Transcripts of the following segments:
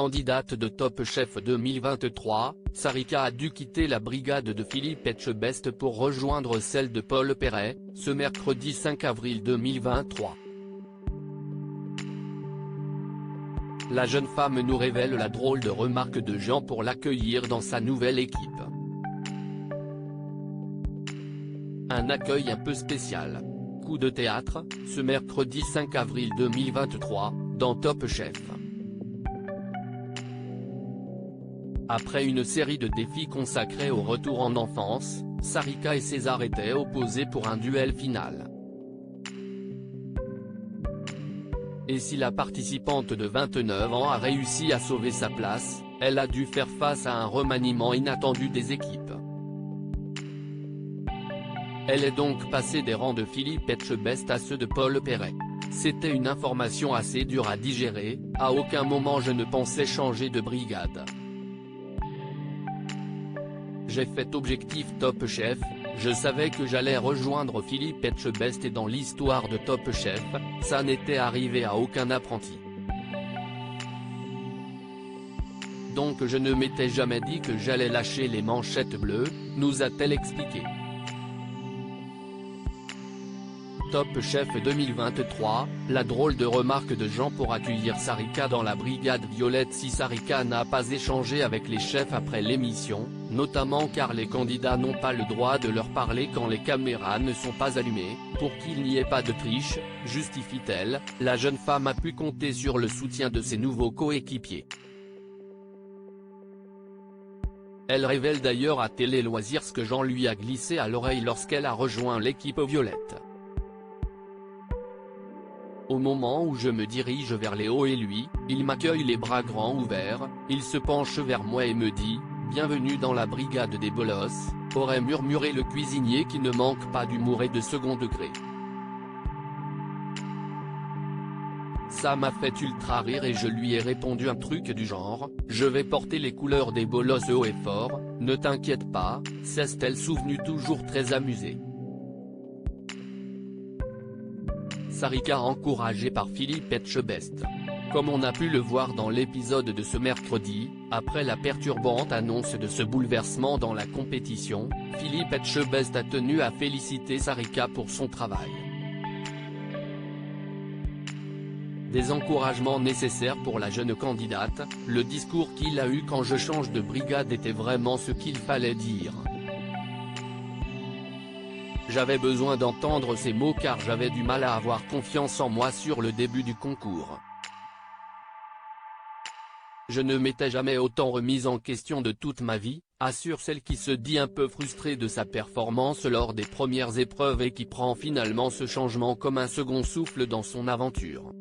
candidate de Top Chef 2023, Sarika a dû quitter la brigade de Philippe Etchebest pour rejoindre celle de Paul Perret, ce mercredi 5 avril 2023. La jeune femme nous révèle la drôle de remarque de Jean pour l'accueillir dans sa nouvelle équipe. Un accueil un peu spécial. Coup de théâtre, ce mercredi 5 avril 2023, dans Top Chef. Après une série de défis consacrés au retour en enfance, Sarika et César étaient opposés pour un duel final. Et si la participante de 29 ans a réussi à sauver sa place, elle a dû faire face à un remaniement inattendu des équipes. Elle est donc passée des rangs de Philippe Etchebest à ceux de Paul Perret. C'était une information assez dure à digérer, à aucun moment je ne pensais changer de brigade. J'ai fait objectif Top Chef, je savais que j'allais rejoindre Philippe Etchebest et dans l'histoire de Top Chef, ça n'était arrivé à aucun apprenti. Donc je ne m'étais jamais dit que j'allais lâcher les manchettes bleues, nous a-t-elle expliqué. Top Chef 2023, la drôle de remarque de Jean pour accueillir Sarika dans la brigade violette. Si Sarika n'a pas échangé avec les chefs après l'émission, notamment car les candidats n'ont pas le droit de leur parler quand les caméras ne sont pas allumées, pour qu'il n'y ait pas de triche, justifie-t-elle, la jeune femme a pu compter sur le soutien de ses nouveaux coéquipiers. Elle révèle d'ailleurs à Télé Loisirs ce que Jean lui a glissé à l'oreille lorsqu'elle a rejoint l'équipe violette. Au moment où je me dirige vers Léo et lui, il m'accueille les bras grands ouverts, il se penche vers moi et me dit « Bienvenue dans la brigade des bolosses », aurait murmuré le cuisinier qui ne manque pas d'humour et de second degré. Ça m'a fait ultra rire et je lui ai répondu un truc du genre « Je vais porter les couleurs des bolosses haut et fort, ne t'inquiète pas », s'est-elle souvenue toujours très amusée. Sarika encouragée par Philippe Etchebest. Comme on a pu le voir dans l'épisode de ce mercredi, après la perturbante annonce de ce bouleversement dans la compétition, Philippe Etchebest a tenu à féliciter Sarika pour son travail. Des encouragements nécessaires pour la jeune candidate, le discours qu'il a eu quand je change de brigade était vraiment ce qu'il fallait dire. J'avais besoin d'entendre ces mots car j'avais du mal à avoir confiance en moi sur le début du concours. Je ne m'étais jamais autant remise en question de toute ma vie, assure celle qui se dit un peu frustrée de sa performance lors des premières épreuves et qui prend finalement ce changement comme un second souffle dans son aventure.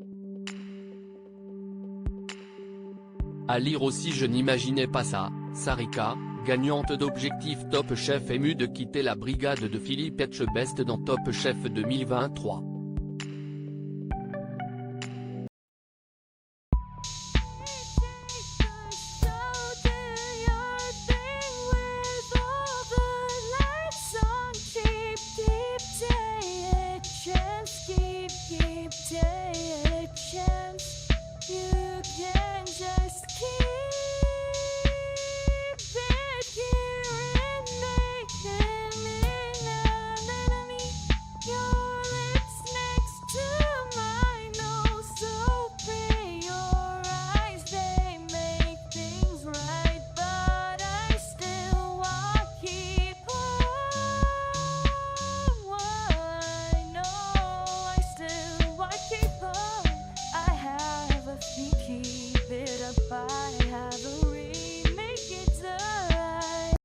À lire aussi je n'imaginais pas ça, Sarika, gagnante d'objectif Top Chef émue de quitter la brigade de Philippe Etchebest dans Top Chef 2023.